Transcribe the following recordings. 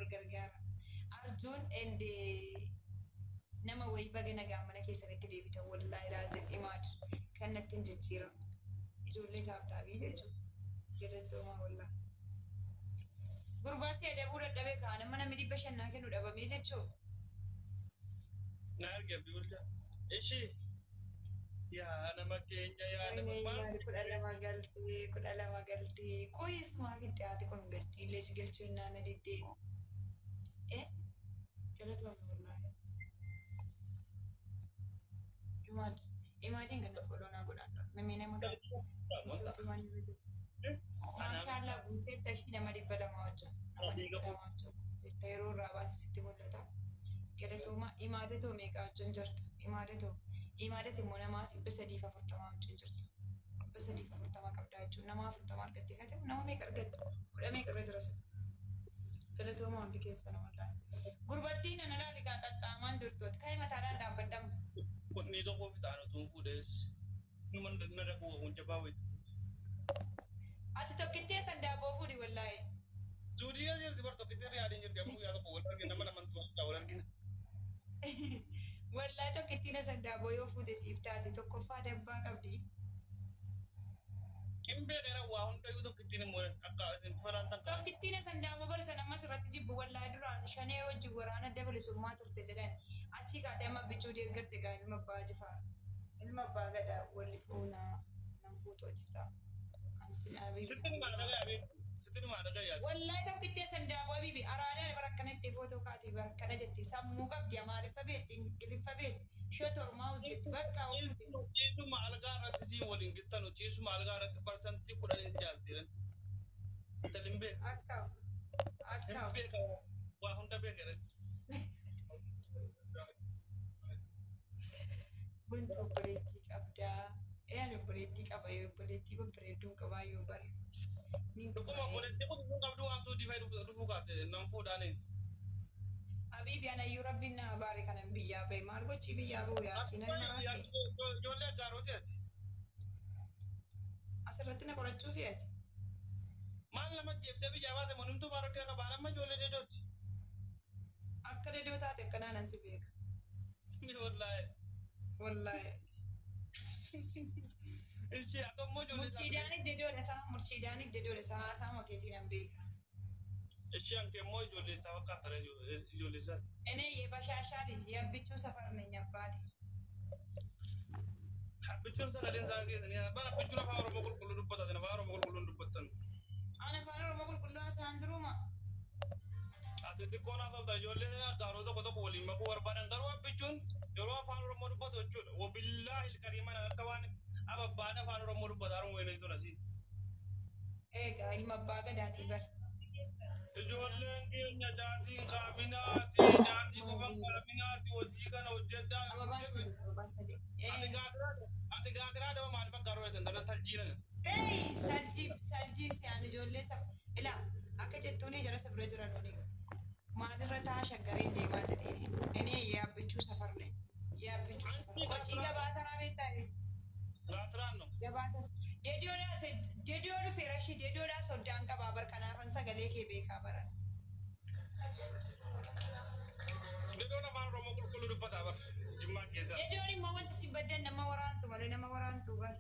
wal gargaara. Arjuun nama wayii baga nagaa mana keessanitti deebitan wallaahi laazim imaad kan natti hin jijjiiram. Ijoollee taaptaabii jechuudha. Galatoomaa wallaahi. Gurbaasii adabuu dadhabee kaana mana midhi bashannaa kennu dhabamee jechuudha. Na argamti bulcha. Ishii yaa nama keenya yaa nama maal kudha lama galtee qoyeessumaa giddaati kun gastii illee si galchuu hin naanna diddee. Galatoomaa wallaahi. Imaadiin ganda folonaa godhaadha. Mimii nama galu. Maashaallah guutee tashii nama 200 wajjin. Jecha yeroo irraa baate sitti mul'ata. Galatoomaa imaadatoo meeqa wajjin jirta? Imaadat immoo namaa 340 wajjin jirta. 340 qabdaa jechuun nama 40 argattee kate nama meeqa argatta? 10 meeqa irra jira sana? Galatoomaa hundi keessan wallaahi. Gurbattiin ana laali kaa qaxxaamaan jirtooti. Ka'ee mataadhaan dhaabbadhamma. Qonni tokko fixaana tun fuudhees numa na dhaquu kun jabaa wayitu. Ati tokkittee san daaboo fuudhi wallaahi. Suudiyaa jirti bar tokkittee riyaadhiin jirti ammoo yaa tokko wal argina nama naman tuwaa wal argina. Wallaahi tokkittiin san daaboo yoo fuute siif taate tokkoffaa dabbaa qabdi. Hin beekera waa hundayyuu tokkittiin immoo akka falaan takka. Tokkittiin san daaboo bar san ammas irratti jibbu wallaahi duraan shanee wajjin waraana dabalisummaa turte jedhan achi kaatee amma bichuu deeggarte gaa ilma abbaa jifaa ilma abbaa gadaa walli fuunaa nan fuutu hojjetaa. Wallahi tokkittee san daaboo bibi araadaan bara akkanatti footoo kaatee bara akkana jetti sammuu qabdi amaariffa beetti ingiliffa beetti shotormaa hojjetti bakka oolute. Ciisuma algaa irratti siin waliin gittanu ciisuma algaa irratti parsantii 10 jaaltiran. Talin beek. Akka beeka waa hunda beekere. Bunta obboleettii qabdaa. Obboleettii qaba obboleettii babbareedduun qabaa yoo bare. Kuma obboleettii kun qabdu waan suudii fayyadu dhufuu kaate nan fuudhaani. Habiibi anayyuu rabbiin na baare kanan biyyaa bahe maal gochii biyyaa bahu yaakiin nama rakkee. Ijoollee gaarooti ati. Asirratti na qorachuufi ati. Maal nama jeeftee biyyaa baate monimtuu maa rakkina qabaa nama ijoollee deedooti. Akka deedoo taate akkanaa nan si beeka. Wallaahi. Murshiidaanik dedoodha isaa saama keetii nan beeka. Ishee anke immoo ijoollee isaa fakkaatara ijoollee isaati. Enee bashaashaanis yabbichuu safarne nyabbaati. Habbichuun sagaleen isaa keessanii bara habbichuun afaan Oromoo qulqulluu dubbatan afaan Oromoo qulqulluu dubbattan. Ani afaan Oromoo qulqulluu haasa'an jiruma. Ati xiqqoon haasa'uta ijoollee gaaroo tokko waliin makuu barbaadan garuu habbichuun yeroo afaan Oromoo dubbatu jechuudha. Wabillaahi kariiman akka waan ababbaan afaan Oromoo dubbataa Oromoo hin ejjuna si. Egaa ilma abbaa gadaatii bara. Ijoolleen keenya jaatiin kaaminaati jaatii qofan kalaminaati hojii kana hojjedhaa. Ati gaatiraa dama maal fakkaatu reetan dhala taljiiran. Saljii siyaan ijoollee ilaa akka jettuun jara sabira jiran huni. Maalirra taa shaggariin deemaa jedhee inni yaabbichuu safarne yaabbichuu safarne qochii gabaa taraa beektaa Gaatiraan no. Deediyoo dhufeera ishee deediyoodhaa soddaan qabaa bar kanaafan sagalee kee beekaa baran. Deediyoon afaan Oromoo qulqulluu dubbataa bar jimmaa keessa. Deediyoon immoo wanti si baddan nama waraantu malee nama waraantu bar.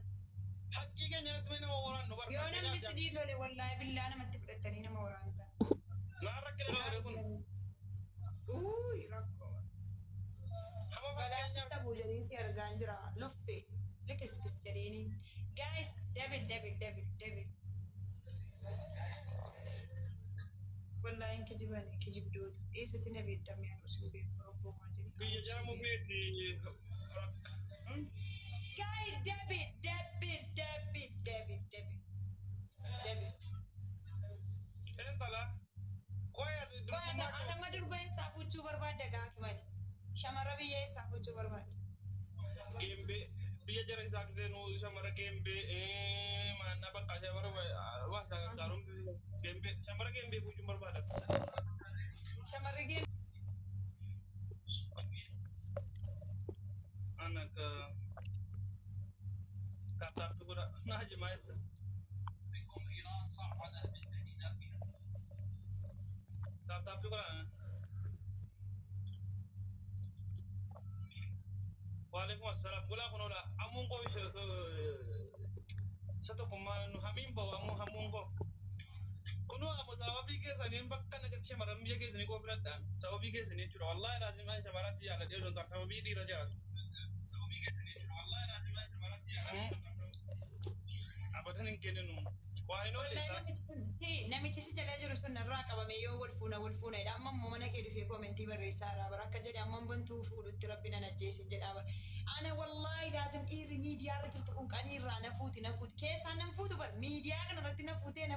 Haqqii keenya irratti nama waraannu bar. Yoo namni sidii lole wallaahi billaa namatti fudhatanii nama waraantan. Maa rakkina lole kun. Rakkoo. Balaan sitta buujanii si argaan jira luffee. Likis jedhanii. Guys, devil. Wallahi kijibdoota. Eessatti na beektamee anu si beeku robboomaa jira. Biyya jaamu beekti. Guys, devil. Entala. Anama durba eessaa fuuchuu barbaadda gaaki mali. Shamara biyya eessaa fuuchuu barbaadda. Gembe biyya jara isaa kiseenuu shamara gembe maanna bakka shamara waa garuun gembe shamara gembe fuuchuun barbaada. Shamarri gembe. Anak kata tu guna nah jemaah itu. Kata taappi godhaa. Waalaikum assalam. Gulaa kun ola ammuun koo isa tokko nu hamiin bahu ammoo hammuun koo. Kunoo ammoo sababii keessaniin bakka nagatti shamarran biyya keessanii koo filadhaan sababii keessanii jechuudha. Wallaahi laazimaan shamarratti jaaladhee osoo hin taane sababii dhiira jaalatu. Sababii keessanii jechuudha. Wallaahi laazimaan shamarratti jaaladhee abadan hin kenninu. Waan hin oolle namichi si jala jiru sun irraa qabame yoo wal fuuna jedha amma immoo mana kee dhufee koomentii barreessaa irraa bara akka jedhe amma bantuu fuudhutti rabbi nan ajjeesin jedhaa bara. Ana wallaahi laazim dhiirri miidiyaa irra jirtu kun qanii irraa na fuuti keessaan nan fuutu bar miidiyaa kana irratti na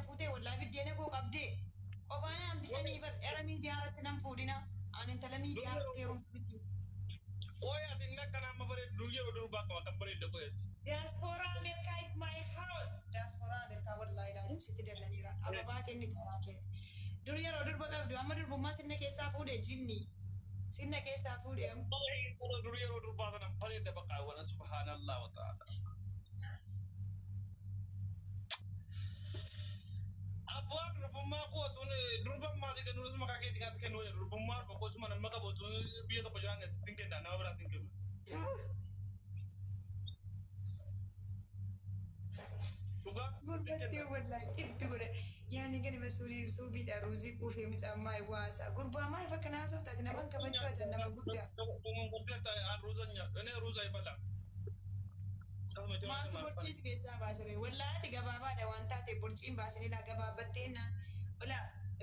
fuutee wallaahi biddeena koo qabdee qophaan hambisanii bar era miidiyaa irratti nan fuudhina ani intala miidiyaa irratti heerumtu miti. Oya dinna kana amma bareedu yeroo durbaa qaba kan bareedda qoyeeti. Diaspora America is my house. Diaspora America wallahi laazim sitti dallaniira ababaa kenniti waa keeti. Dur yeroo durba qabdu amma durbummaa sinna keessaa fuudhee jinni. Sinna keessaa fuudhee dur yeroo durbaa kana bareedda baqaa wana subhaanallah wa ta'ala. Abbaa durbummaa kootuun durbummaa tika nurus maqaa keetii kan kennu durbummaa bokkosuma nama qabootuun biyya tokko jiraan sittin kenna nama biraatti hin kennu. Gurbattee wallahi tibbi godhe yaani gani masuulii suubiidha ruuzii kuufee micammaa iwaasa gurbaa maa ifa kana haasa'u taate naman kabachuu atan nama guddaa. Maafi borchiis keessaa baasire wallaati gabaabaadha waan taate borchiin baasanidha gabaabbatteenna ola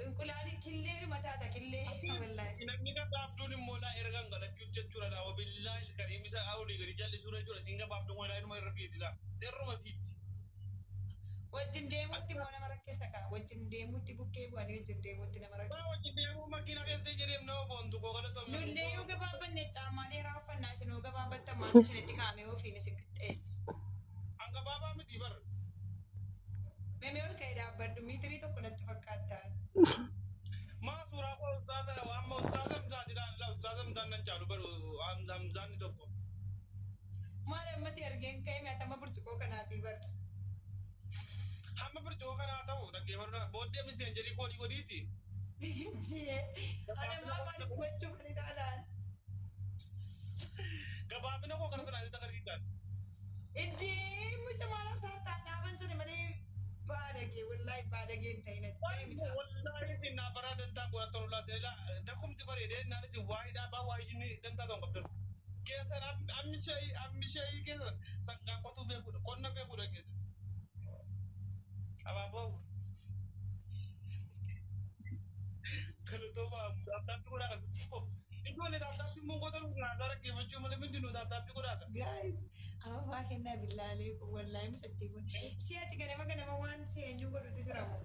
inqulaali killee dhuma taata killee wallahi. Namni gabaabduun immoo laa ergan galachuu jechuudha dha wabillaahi kariim isa awulii gadi jallisuudha jechuudha siin gabaabduun walaa inuma irra fiididha irruma fiiddi. Wajjin deemutti moo nama rakkisa kaa wajjin deemutti bukkee bu'anii wajjin deemutti nama rakkisa. Wajjin deemuu makiina keessatti jedheem nama boontu koo kadhatamu. Lullee yoo gabaabbanne caamaalee raawwannaa isin yoo gabaabbattan maatii isinitti kaa'amee ofiin isin qixxeessa. An gabaabaa miti bara. Memee ol ka'ee dhaabbadhu miitirii tokko natti fakkaataati. Maa suuraa koo ustaaza amma ustaaza mitaatidhaan la ustaaza mitaan nan jaalu baru hamzaanni tokko. Maal ammas argeen ka'ee mi'atama burcuqoo kanaatii bara. Hamma burcuqoo kanaa ta'u dhaggeeffadhu booddee miseenjerii koodii godiiti. Ana maaliif gochuuf ni dhaalaan? Gabaabina koo kana sanaan agarsiisan. Itti mucha maala saartaan dhaaban sun malee baadagee wallahi baadagee hin ta'inati. Wallahi sinnaa baraa dantaa godhatanu laatee dakumti bareedee naan isin waa'ee dhaabaa waa'ee jinni dantaa ta'u qabdan. Keessan ammi shayii keessan sangaan qotuu beekudha qonna beekudha keessa. Abaaboo. Kalau tu tapi kurang kan. Itu ni tapi mungkin tu ada lagi macam macam ni tu tapi kurang. Guys, apa kena bilali wallahi mesti pun. Siapa tiga nama wan si juga tu seramu.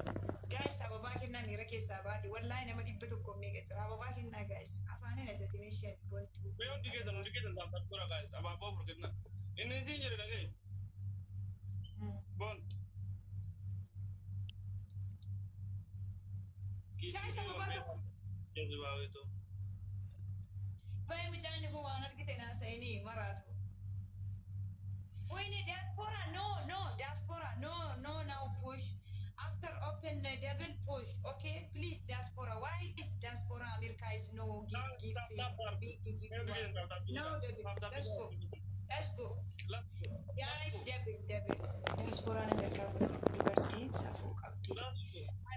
Guys, apa kena mira kisah bahati wallahi nama di betul kau mega tu. Apa kena guys? Apa ni nak jadi ni siapa pun tu. Memang tiga tapi kurang guys. Apa berkena. Ini sih jadi lagi. Bon. Guys, apa baru? Jadi bawa itu. Baik macam ni pun anak kita nasa ini maratu. Oh ini diaspora, no, diaspora, no, now push. After open the double push, okay? Please diaspora, why is diaspora America is no gift, big gift? No, let's go. Guys, double. Diaspora America liberty, safu kapti.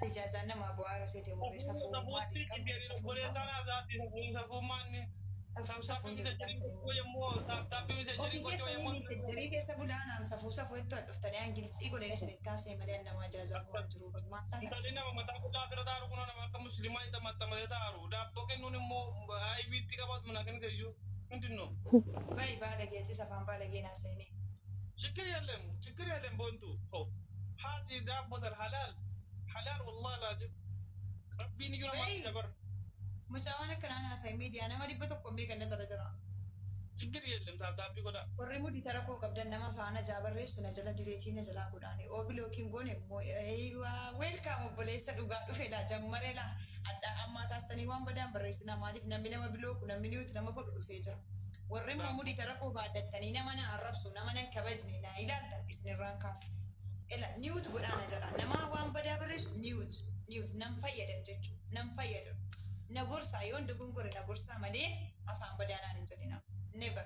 Ijazah nama buara saya temu desa Fuman di kampung boleh sana zati Fuman ni. Safu tapi bisa jadi kocok yang bisa jadi kesa bulanan safu itu aduftani Inggris iko ni senita saya melihat nama jazah buat juru bermata. Tadi nama mata aku dah tertaruh kuna nama kamu muslimah itu mata taruh. Dah pokoknya nuni mau IBT kapat menakan keju. Nanti no. Baik lagi itu sampai lagi nasi ini. Cikir ya lem bontu. Oh, haji dah bodar halal. Halal والله لازم ربي نجوا ما نجبر مشاورة كنا نسأل ميديا أنا ما دي بتوقع ميكا نزل جرا تقدر يلهم تابي كذا وريمو دي ترى كو قبل نما فانا جابر ريش نجلا ديريتي نجلا كوداني أو بلو كيم غوني مو أيوة ويلكم بوليس دوغا دوفيلا جمرة ada amma kastani wan badan barreessina maaliif namni nama biloo kun namni nuti nama godhu dhufee jira warri immoo di tara koo baaddattanii nama na arrabsu nama nan kabajne na ilaaltan isinirraan kaasa ela niwut godhaana jala nama waan badaa barreessu niwut nam fayyadan jechuudha nam Nagursa yoon dugungore nagursa malee afaan badaanaan hin jedhina. Never.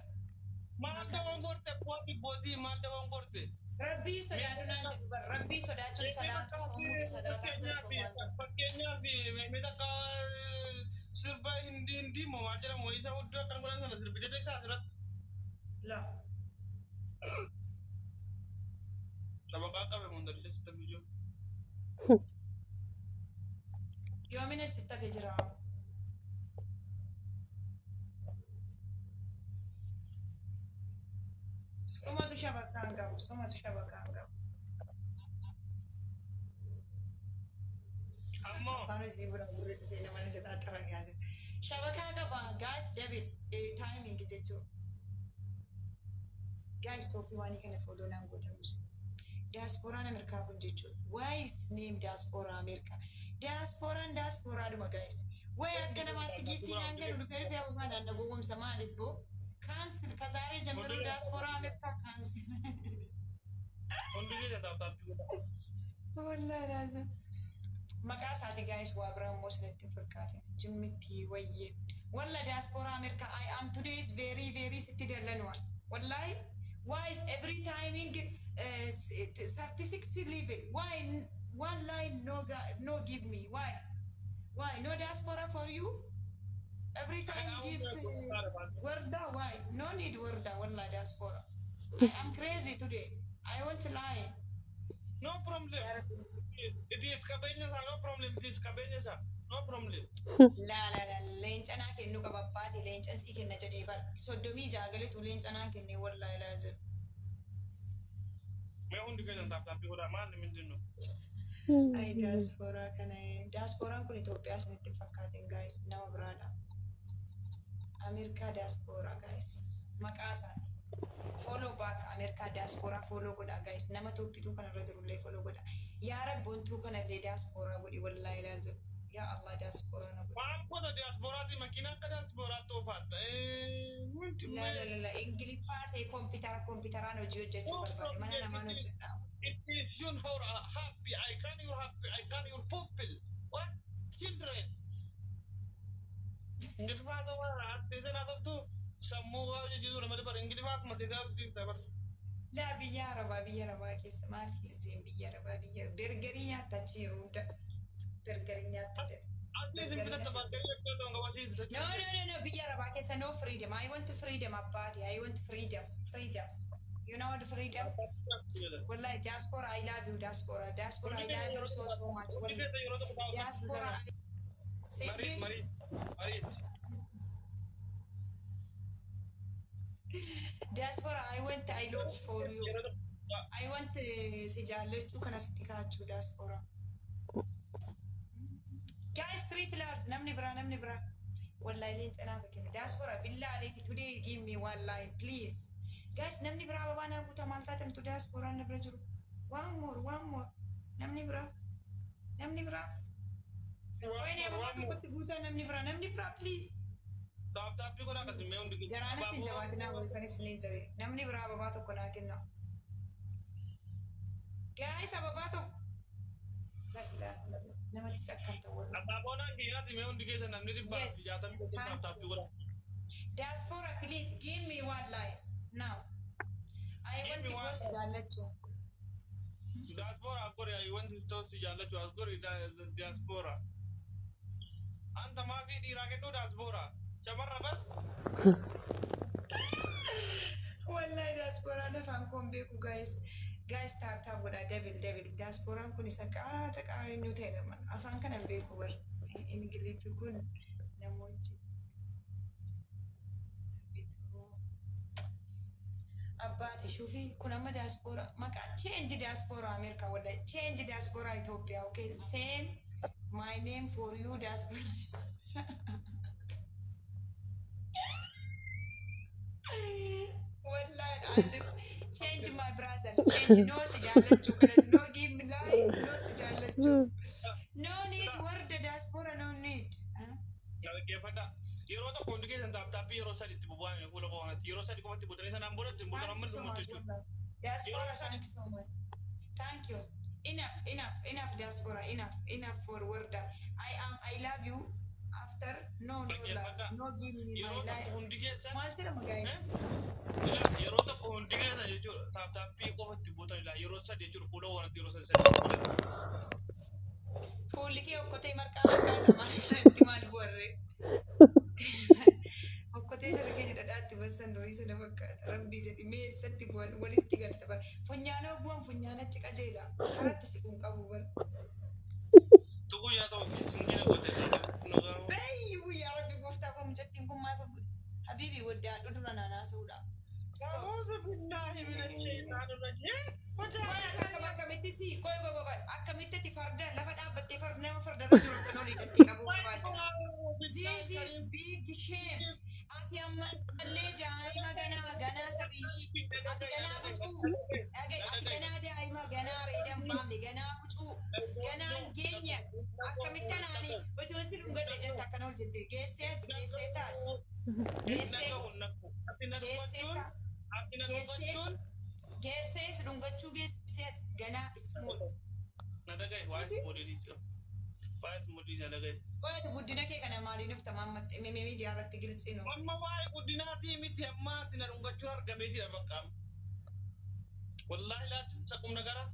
Maal ta'uun gorte bu'aa bootii maal ta'uun gorte. Rabbii sodaadunaan jedhu bara rabbii sodaachuun salaatu soomuudha sadaataa jira soomaan jiru. Fakkeenyaaf mee takka sirba hindi moo maal jedhamu isa hudduu akkan godhan sana sirbitee beektaa asirratti. La. Sabaqaa qabe mondallee sitta bijoo. Yoomina achitti hafee jira. Somatu shabakaan qabu, somatu shabakaan qabu. Ammoo. Afaan hojii bira gurri dhufee namani jedhaa xara gaase. Shabakaa qaba, gaas David taayimiingi jechuudha. Gaas Toophii waanii kana fooloo naan gootamus. Diasporaan Ameerikaa kun jechuudha. Why is name Diaspora Ameerikaa? Diasporaa dhuma gaas. Wayi akka namaatti giiftii naan kennu dhufee dhufee abbaan naannoo gowwomsa maaliif boo? Cancel ከዛሬ ጀምሮ ዲያስፖራ አሜሪካ ካንስል Hundi والله لازم مقاساتي جايز وابرام موسنت فكاتي جمتي ويه والله diaspora America I am today is very ستدلنوا والله why is every timing 36 level why one line no give me why no diaspora for you every time gift Warda why no need Warda wallah diaspora I am crazy today I want to lie no problem it is kabenya sa no problem it is kabenya sa no problem la leencana kennu qabappaati leencan si kenna jedhee bar soddomii jaagaletu leencanaan kenne wallahi laazim me hundi kejan tap goda maal mindinno ay diaspora kun Itoophiyaa sanitti fakkaatin guys nama biraadha America diaspora guys maqaasaati follow back America diaspora follow goda guys nama Itoophiyaa kana irra jirullee follow goda yaa rabboontuu kana illee diaspora godhi wallahi laazim ya Allah diaspora na maal goda diaspora ti makina ka diaspora to fatta la ingiliffaa see kompiitaraan hojii hojjechuu barbaade mana namaan hojjedha it is you are happy I can your people what children ingiliffaa wala atteessan adabtu sammuu hojii jiru namni bar ingiliffaa matee siifta bar la biyya arabaa keessa maafi seen biyya arabaa biyya bergerii nyaatachi yeroo hunda bergerii nyaata jedhe No, biyya arabaa keessa no freedom I want freedom abbaati I want freedom you know what freedom wallahi diaspora I love you diaspora I love you so much wallahi diaspora Marit diaspora I look for you I want si jaallachuu kana sitti kaachuu diaspora guys 3 flowers namni bira wallahi leencanaa fakkiin diaspora billah alayki today give me one line please guys namni bira babana guuta maaltaatan tu diaspora na bira jiru one more namni bira wayne babana guuta guuta namni bira please Tapi kau nak kasih meun dikit. Garanti jawaatina wolfanis ni jare namni bira babaa tokko naa kenna guys babaa tokko namatti takkanta wala Abona kira di meun dikit sana namni di bawah jatuh mikir tapi kau. Diaspora please give me one line now I want to go sejallachu Diaspora aku ya I want to go sejallachu aku diaspora Anta maafi diraket tu diaspora Camar bas wallahi diaspora na fan kombe ku guys tartaa godha devil diasporaan kun isa qaata qaareenyu ta'e naman afaan kanan beeku bar ingiliffi kun namooti abbaati shufi kun amma diaspora maqaa change diaspora America wallahi change diaspora Ethiopia okay send my name for you diaspora wallahi azim change my brother change no sijaalachu guys no give me lie no sijaalachu no need word diaspora no need Kefada yeroo tokko hundi keessan tapi yeroo sadi itti bubu'an fuula qoonatti yeroo sadi qofatti butanii sanaan boodatti butan amma dhumutti jechuudha. Diaspora thank you so much thank you enough diaspora enough for word I love you after no love, no give me my life. Maal jedhama guys? Yeroo tokko hundi keessa jechuudha. Taappii qofatti bootan ilaa yeroo sadii jechuudha. Fuula wanti yeroo sadii. Fuulli kee okkotee marqaa itti maal bu'arree? Okkotee sirra keenya dhadhaatti bassan durii sana fakkaata. Rabbii jedhi mee eessatti bu'an walitti galta bara. Funyaanoo bu'an funyaan achi qajeela. Karatti siquun qabu bara. Tuquu yaa ta'u singina gootee Beyyi guyyaa rabbi gooftaa koo mucattiin kun maal habiibii waddaadhu dura naanaasuudha. Namoota binnaahi minachee akkamitti si koy akkamitti farda lafa dhaabbattee farda nama farda irra jiru kan olii gattee qabuu barbaadda. This is big shame. Ati amma illee daa'ima ganaa sabii ati ganaa bucuu ati ganaa daa'ima ganaa reedan baafne ganaa bucuu ganaa hin geenye akkamitti anaani utuu si dhungadhe jette akkana ol jette geessee taate geessee si dhungachuu geessee ganaa ismoo. Nadagai waa'ee modeelii waa'ee modeelii nadagai. Waa'ee guddina kee kana maaliin dhufta maammatte miidiyaa irratti giltsiinu. Amma waa'ee guddinaatii miti ammaatti na dhungachuu argamee jira bakka. Wallaahi laatu saqumna gara.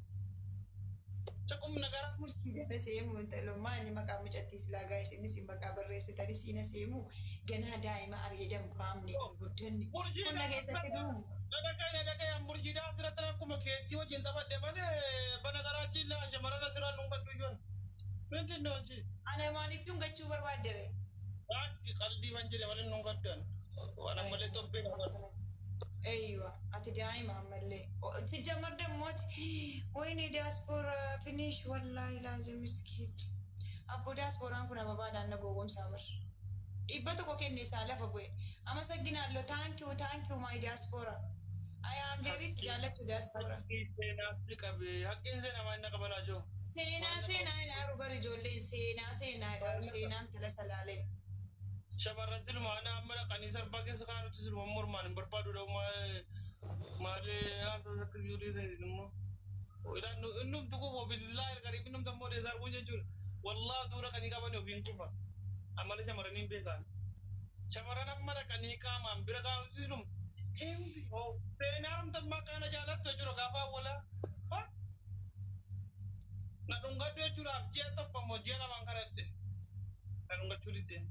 Saqumna gara. Mursii gana seemu intaloo maali maqaa mucattii silaa gaa'is innis maqaa barreessitanii siina seemu ganaa daa'ima areedan baamne guddanni. Qonna keessatti dhumu. Nadagai murjiidhaa asirratti akkuma keessi wajjin taphadhe malee bana garaachiin laa shamarran asirraa dhungadhu ijoon. Mintin noonchi. Ana maaliif dhungachuu barbaadde? Waanti qalbii man jedhe malee dhungaddan. Waan ammallee tobbee dhungaddu. Eeywa ati daa'ima ammallee. Si jamar dammooti wayini diaaspora finish wallaahi laazim miskiin. Abbo diaasporaan kun ababaadhaan na gowwomsaa bar. Dhibba tokko kenne isaa lafa bu'e. Amma sagginaallo taankiyuu maayi diaaspora. I am very jaalachuu diaaspora. Seenaatti qabe haqqiin seenaa maal na qabalaa jiru. Seenaa ilaalu bari ijoolleen seenaa ilaalu seenaan tala salaalee. Shamarran silmaana amma dhaqanii sarbaa keessa kaanutti silma mormaan hin barbaadu dha maali haasawaa akka ijoollee seenaa immoo. Innumti kun billaa ilgariif innumti ammoo deesaa arguu jechuudha. Wallaa duura kanii qaban ofiin kufa. Ammallee shamarraniin beekan. Shamarran amma dhaqanii qaamaan bira kaanutti silma. Seenaa rumtammaa kana jaalattu jechuudha gaafa wala. Na dhungadhu jechuudhaaf ji'a tokko immoo ji'a lamaan kanatti. Na dhungachuu diddeen.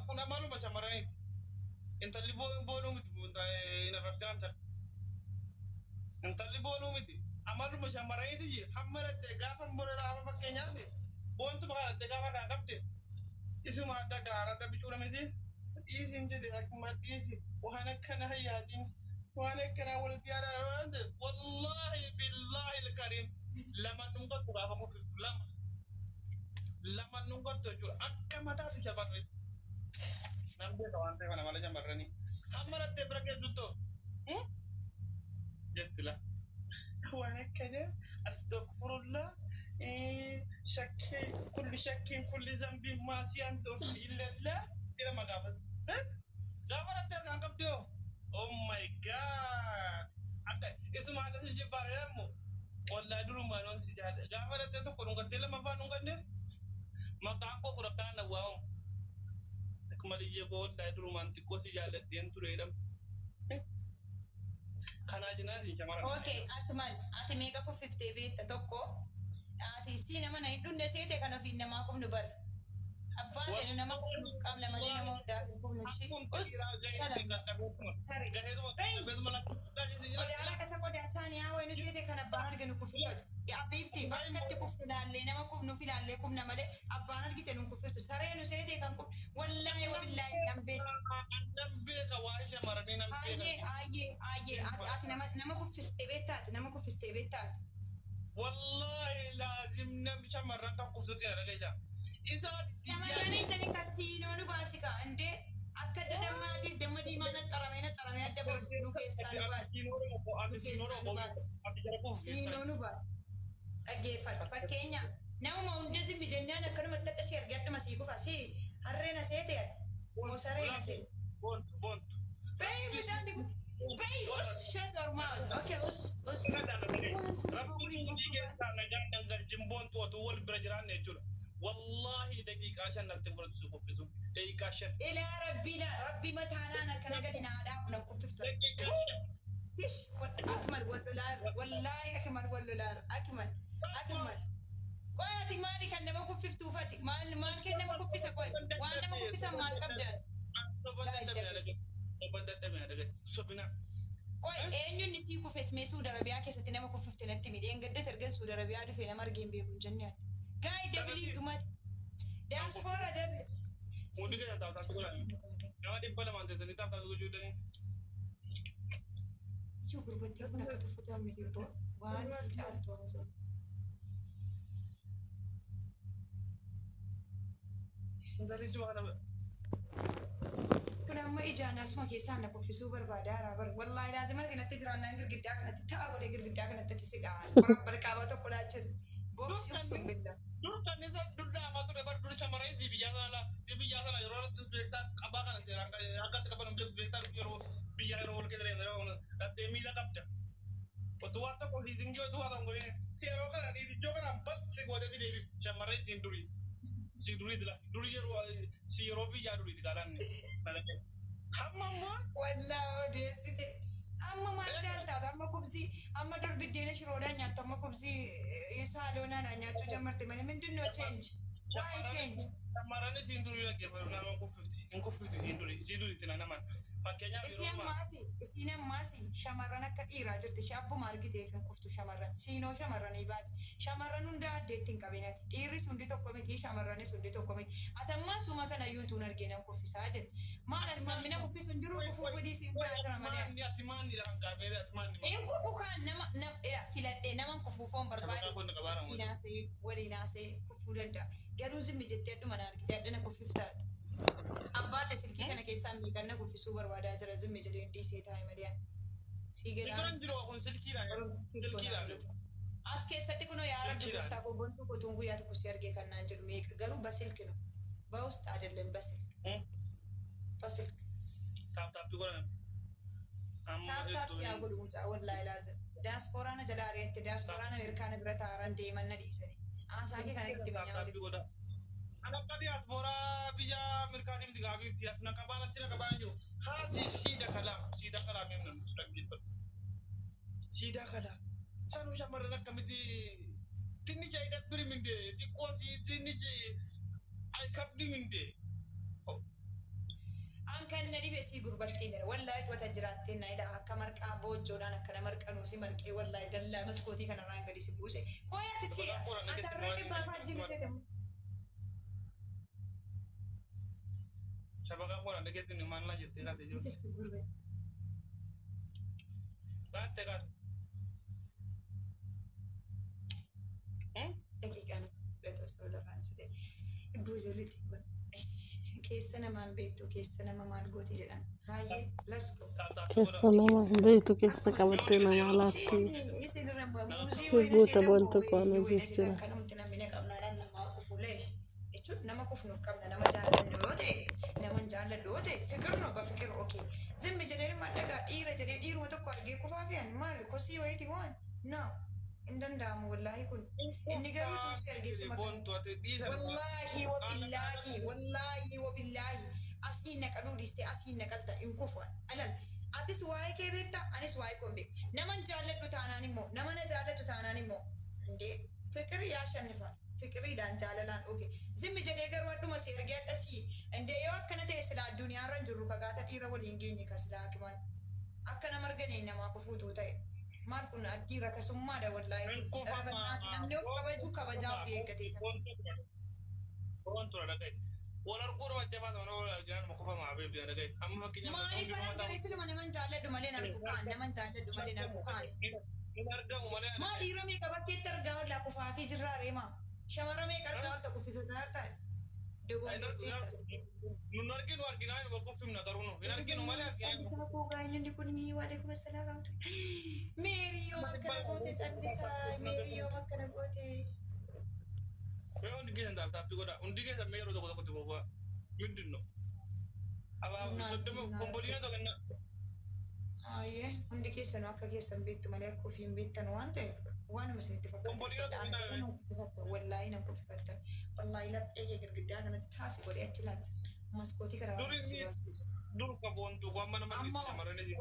Kun ammaluma shamarraniiti. Intalli boonuu miti hin arrabsinaan ta'a. Intalli boonuu miti. Ammaluma shamarraniiti hamma dhattee gaafa murara amma fakkeenyaatti boontuma kadhattee gaafa kaan qabde. Isuma adda gaara bicuudha miti. Dhiisiin jedhe akkuma dhiisi waan akkana hayyaadin waan akkana walitti yaadaa waan ta'e wallaahi billaahi ilkariim lama dhungattu gaafa mufiftu lama dhungattu jechuudha akka mataatu shamarre nan beeka waan ta'e kana mala shamarranii hamma dhattee bira geessutoo jetti la waan akkana astagfirullah shakkii kulli zambiin maasiyaan ta'uuf illallah jedhama gaafas. Gaafa dhattee harkaan qabdu yoo oh my god akka isuma haala si jibbaare ammoo wallaahi durumaan waan si jaalle gaafa dhattee tokko dhungattee lamaffaan dhunganne maqaan koo fudhattaa na waamu akkuma liyyee koo wallaahi durumaan xiqqoo si jaalladheen tureedham. Kanaa jinaati shamara. Okay, ati meeqa kuffiftee beekta tokko ati si nama na hin dhunne seete kan ofiin namaa kumnu bari. Abbaan jedhu nama kumnuuf qabna malee nama hundaa hin kumnu shi. Qodaala kasa qodaachaan yaa wayinu seete kan abbaan arginu kuffifatu. Abbiibti bakkatti kufnu laallee nama kufnuuf ilaallee kumna malee abbaan argite nu kuffiftu. Sareenu seete kan kun wallaahi wabillaahi nan beeka. Nan beeka waa'ee shamarranii nan beeka. Ayyee ati nama kuffistee beektaati nama kuffistee beektaati. Wallahi laazim nam shamarran kan kuffisuutti na dhagayaa. Shamarranii tani kasiinoo nu baasika indee akka dadammaatiif damma diimaa naxxaramee adda bahu keessaa nu baasi. Siinoo nu baasi. Dhaggeeffadhu fakkeenya namuma hunda zimmi jennaan akkanumatti adda si argee adduma sii kufa si harree na seete ati moo saree na seete. Bayi mucaan kun bayi shut your mouth. Okay Rabbiin biyyi keessaa nagaan dangarjin boontu otuu wal bira jiraanne jechuudha. wallahi daqiiqaa shan natti fudhatu kuffisu daqiiqaa shan إلى ربي متانا أنا كنا قدنا على أبنا كففت تش أكمل والدولار والله أكمل والدولار أكمل قوي مالي كان ما كففت وفاتي مال كان ما كفيسة قوي وأنا ما كفيسة مال قبل sobina قوي إنه نسيكو في اسمه سود عربية كيسة ما كففت نتمي دين قد ترجع سود عربية ده فينا مرجين بيكون جنات قاي دبلي قمت diaspora debe mundi ke ta ta ko na di bala man de ni ta ta ko jude ni yo gurbatti kuna ka tufuta mi tipo wani si ta alto so dari juara kuna ma ijana asma ke sana ko fi super badara bar wallahi lazim ana tinati dirana girgidda kana ta ko de girgidda kana ta tisiga bar ka ba to kula ce box yusum billah Durta nisa durda amatu rebar dur chamarai di biya sana yoro tus bekta kaba kana sera angkat kapan bekta yoro biya yoro ke dere ndara ona te mila kapta o tu wata ko leasing jo tu wata ngore sero kana di jo kana bat se gode di chamarai jinduri si duri dila duri yoro si yoro biya duri di galan ne malake hamma mo wallahi desite amma maalcaalta amma kubsi amma dur biddeena shiroodha nyaattu amma kubsi saaloona dha nyaachuu jammarte malee mindinno change why change Marane sinduri lagi baru nama aku 50 engkau 50 sinduri tina nama pakainya isin ammaasi shamarran akka dhiiraa jirti shaabbu maargiteef hin kuftu shamarran siinoo shamarranii baasi shamarran hunda addeetti hin qabinati dhiirris hundi tokko miti shamarranis hundi tokko miti atammaa suma kana yuutuun arginan kuffisaa jette maal as mammina kuffisu hin jiru kufuu godii siin taasira malee in kufu kaan nama filadhee naman kufuufoon barbaade hinaasee waliinaasee kufuu danda'a garuu zimmi jettee dhuman argitee addana kuffiftaati abbaate silkii kana keessaa miiqanna kuffisuu barbaadaa jira zimmi jedhee dhiisee taa'e madiyaan sii as keessatti kunoo yaa rabbi goftaa kobbontuu kotuun guyyaa tokko si argee kan naan jedhu meeqa garuu basilki no በውስጥ አይደለም በስልክ ታፕታፕ ሲያጉሉ ሙጫ ወላሂ ላዘ ዲያስፖራነ ጀላሪየት ዲያስፖራነ አሜሪካን ብረት አረን ደመነ ዲሰኒ አሳኬ ከነክት በኛው anak diaspora bija Amerikani mti gabi mti asna kabana jo haji sida kalam memang sudah gitu sida kalam sanu jamar nak kamiti tinni jay dat beri minde ti kosi tinni ji ay kabdi minde an kan nadi be si gurbatti ne wallahi to tajiratte na ila akka marqa bojodan akka marqanu si marqe wallahi dalla maskoti kana rangadi si buse koyati si atarreke bafaji misete Siapa kau orang dekat ni mana je tidak terjadi. Tak kan? Kan? Lepas sudah fancy. Ibu julit. Kisah nama betu, kisah nama margoti jalan. Hai, let's go. Kisah nama betu, kisah kabarti nama lati. Sebuta bontu kono jisira. nama kufnu qabna nama jaalannu yoo ta'e nama jaaladhu yoo ta'e fikirnu ba fikir okay zimmi jedhee maddaga dhiira jedhee dhiiruma tokko argee kufaa fi ani maal kosii wayiiti waan no hin danda'amu wallaahi kun inni garuu tuusi argeessuma wallaahi wabillaahi asii naqaluu dhiiste asii naqalta hin kufu alal atis waa'ee kee beekta anis waa'ee koo beek naman jaaladhu taanaan immoo nama na jaalatu taanaan immoo indee fikir yaa shannifa fikriidhaan jaalalaan oge zimmi jedhee garuu adduma si ergee addasii indee yoo akkana ta'e silaa addunyaarra hin jirru kagaata dhiira waliin geenye ka silaa akimaan akka nama arganii namaa kufuutu ta'e maal kun addiirra kasummaadha wallaahi kun darabannaati namni of kabaju kabajaa of eeggateeta. Wal arguu macam mana orang jangan mau kufah maaf dia ada gay. Amma fakkinya. Maaliif anan siluma naman jaaladhu malee narku kaani. Maali ramee qabakkeetti argaa wallaa kufaa fi jirraa reemaa. Shamara meeqa argaa wanta kuffifata hartaa? Nun arginu arginaa nu kuffifna garuu nu hin arginu malee arginaa. Callisaa koo gaanyonni kun waalaikum assalaam meeriyyoo akkana goote callisaa meeriyyoo akkana goote. Mee hundi keessan taappi godha hundi keessan meeroo tokko tokkotti bobbaa mindinno. Abaa soddoma kombodiina tokko kenna. Ayyee hundi keessan akka keessan beektu malee akka ofiin beektan waan ta'eef Waan isinitti fakkaatu wallaahi nan kuffifatta wallaahi laphee kee girgiddaa kanatti taasi godhee achi laata maskootii karaa achi baasuus. Dur kaboontu waan mana Amma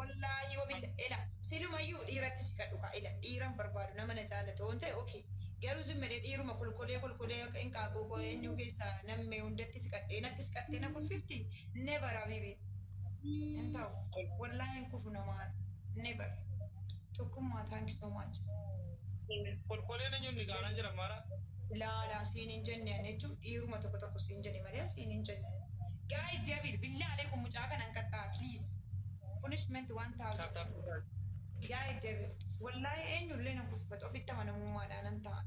wallaahi wabilla ila silumayyuu dhiiratti si kadhu kaa ila dhiiran barbaadu nama na jaallatu waan ta'e okey garuu zimmedee dhiiruma kolkolee hin qaaquu eenyu keessaa nammee hundatti si kadhee natti si kadhee na kuffifti never habibi hin ta'u wallaahi hin kufu namaan never tokkummaa thank you so much. Kolkoleen eenyuun gaanaa jira maara. Laalaa siin hin jenne jechuun dhiiruma tokko siin jenne malee siin hin jenne. Guy David billah alaikum mucaa kanan qaxxaa please. Punishment 1000. Guy David wallahi eenyullee nan kuffatu ofitti amanamummaadhaan nan ta'a.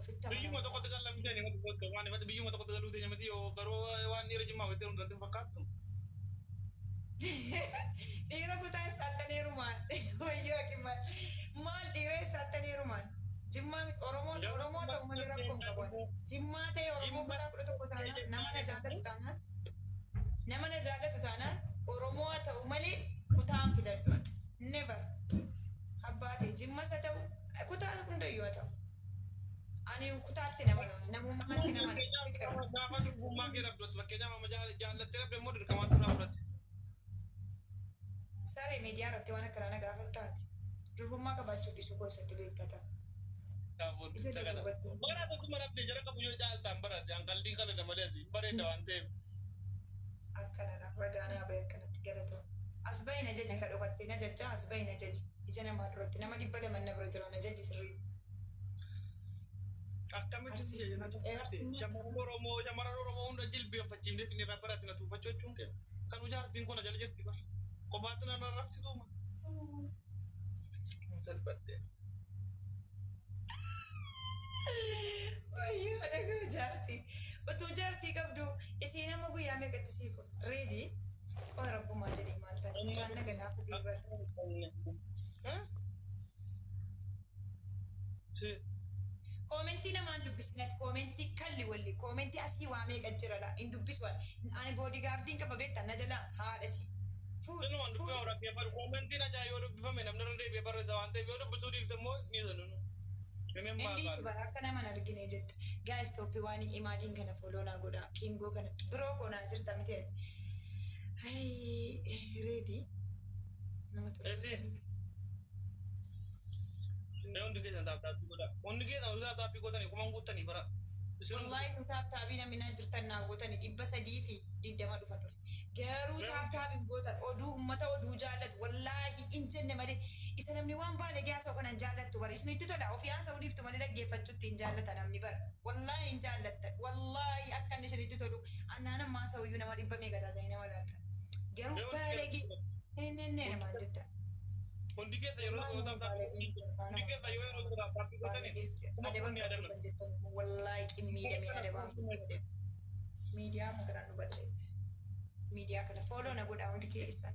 Ofitti biyyuma tokkotti kan lammiidhaan himatu goota waan himatu biyyuma tokkotti galuu ta'e miti yoo garuu waan dhiira jimmaa walitti hundatti fakkaattu. Dhiira kutaa isaataniirumaan wayyoo akima maal dhiira isaataniirumaan jimmaa oromoo ta'u malee rakkoon qaban jimmaa ta'e oromoo kutaa 11 taanaan nama na jaallatu taanaan oromoo ta'u malee kutaan filadhu never abbaate jimmas haa ta'u kutaa hundayyuu haa ta'u ani kutaatti namummaatti nama fiqira. Gaafa dubbummaa kee dhabdootti fakkeenyaaf amma jaallattee dhabde immoo dirqamaan sirraa fudhatte. Sare media irratti waan akkana gaafattaati. Durbummaa qabaachuu dhiisuu keessatti beekkata. Bara tokkuma dhabdee jara qabu yoo caaltaan barate hanqalliin kana damalee bareeda waan ta'eef. Akkanadha ragaanaa bahee akkanatti galatu. As bahi na jaji ka dhokattee na jajjaa as bahi na jaji ija namaa duratti nama 200 na bira jira na jaji sirrii. Akkamitti si jajjana tokko shamarran Oromoo hunda jilbeeffachiifnee finni irraa barate na tuuffachuu jechuun kee sanuu jaartiin kun jala jirti bara. Kophaatti na rafsituuma. Salphatte. Wayyoo dhaguu jaartii. Utuu jaartii qabdu isii nama guyyaa meeqatti sii kofta. Reedii qoo rabbumaa jedhee maal taate mucaan naga gaafatee bara. Koomentii namaan dubbisneet koomentii kalli walli koomentii asii waa meeqa jira laa hin dubbisu ani boodigaardiin qaba beektan na jalaa haadhasi. Sinumaan dubbii awra kee faru koomentiin ajaa'ibaa dubbifame namni irra deebi'ee barreessa waan ta'eef yoo dubbisuu dhiifte immoo ni sanunu. Indiisu bara akka naman argine jette. Gaayis tooppii waan imaadiin kana fooloonaa godhaa kiingoo kana biroo koonaa jirta miti ati. Reedii nama xuruu. Hundi keessan taappii godhaa. Hundi keessan taappii godhanii kuman guuttanii bara. Wallahi tu taappii namni na jirtan naa gootanii 320 dhufa ture. Garuu taappii gootan oduu uummata oduu jaallatu wallahi hin jenne malee isa namni waan baale gaasoo kanan jaallattu bara isinitti tola ofii haasa'uu dhiiftu malee dhaggeeffachuutti hin jaallata namni bara wallahi hin jaallatta wallahi akka inni isinitti tolu annaan ammaa haasa'uyyuu nama 100 meeqa taatanii nama laalta. Garuu baaleegi inni namaan jetta. Hundi keessa yeroo hundi keessa yeroo taappii godhanii. Adeeman kan jettan wallahi qimmiidhamee adeeman miidiyaa magaraan nu balleesse. Miidiyaa kana fooloo na godhaa hundi keessan.